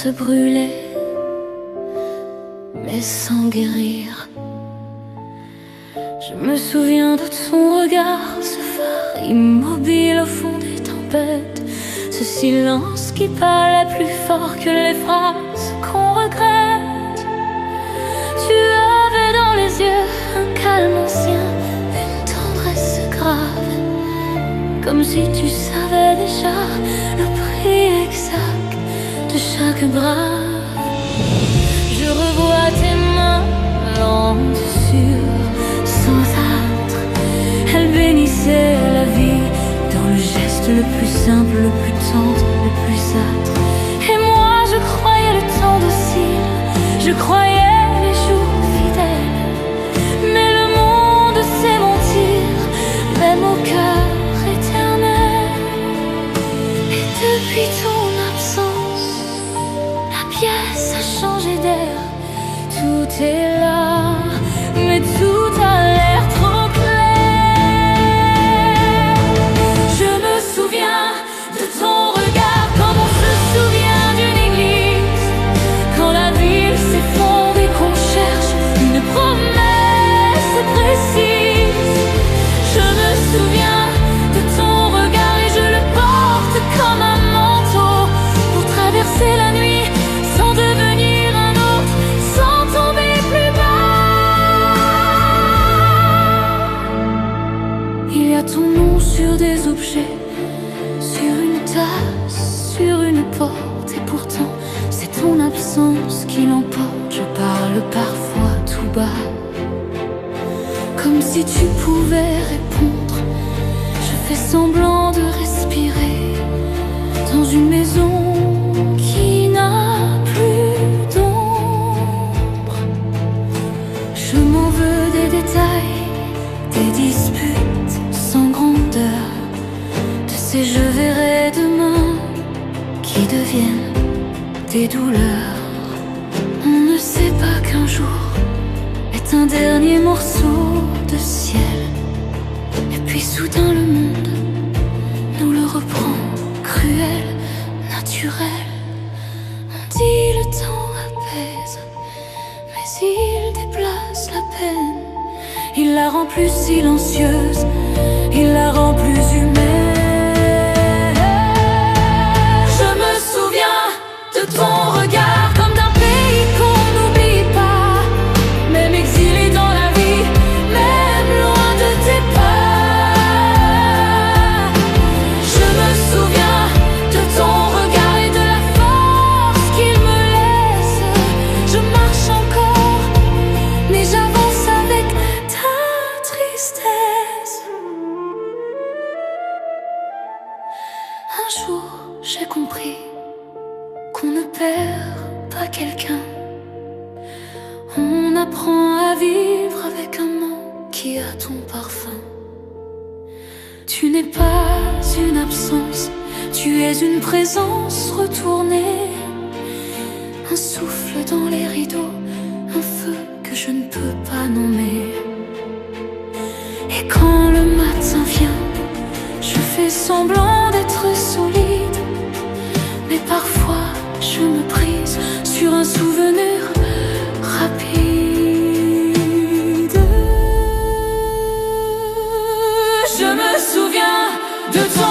se brûler, mais sans guérir. Je me souviens de ton regard, ce phare immobile au fond des tempêtes, ce silence qui parlait plus fort que les phrases qu'on regrette. Tu avais dans les yeux un calme ancien, une tendresse grave, comme si tu savais déjà le prix exact de chaque brave. Je revois tes mains lentes sans âtre, elles bénissaient la vie dans le geste le plus simple, le plus tendre, le plus âtre. Et moi je croyais le temps docile, je croyais les jours fidèles, mais le monde sait mentir, même au cœur éternel. Et depuis ton absence, la pièce a changé d'air. Tout est là, mais tout a l'air trop clair. Je me souviens de ton regard, comme on se souvient d'une église, quand la ville s'effondre et qu'on cherche une promesse précise. Je me souviens de ton regard et je le porte comme un manteau pour traverser la nuit sans devenir un autre, sans tomber plus bas. Il y a ton nom sur des objets, sur une tasse, sur une porte, et pourtant c'est ton absence qui l'emporte. Je parle parfois tout bas, comme si tu pouvais répondre. Je fais semblant de respirer dans une maison qui n'a plus d'ombre. Je m'en veux des détails, des disputes sans grandeur, de ces je verrai demain qui deviennent des douleurs. On ne sait pas qu'un jour est un dernier morceau de ciel, et puis soudain le monde nous le reprend, cruel, naturel. On dit le temps apaise, mais il déplace la peine. Il la rend plus silencieuse, il la rend plus humaine. Je me souviens de ton regard, comme d'un pays qu'on n'oublie pas, même exilé dans la vie, même loin de tes pas. Je me souviens de ton regard et de la force qu'il me laisse. Je marche encore, mais j'avance avec ta tristesse. Un jour j'ai compris qu'on ne perd pas quelqu'un, on apprend à vivre avec un nom qui a ton parfum. Tu n'es pas une absence, tu es une présence retournée, un souffle dans les rideaux, un feu que je ne peux pas nommer. Et quand le matin vient, je fais semblant d'être solide, mais parfois je me brise sur un souvenir rapide. Je me souviens de ton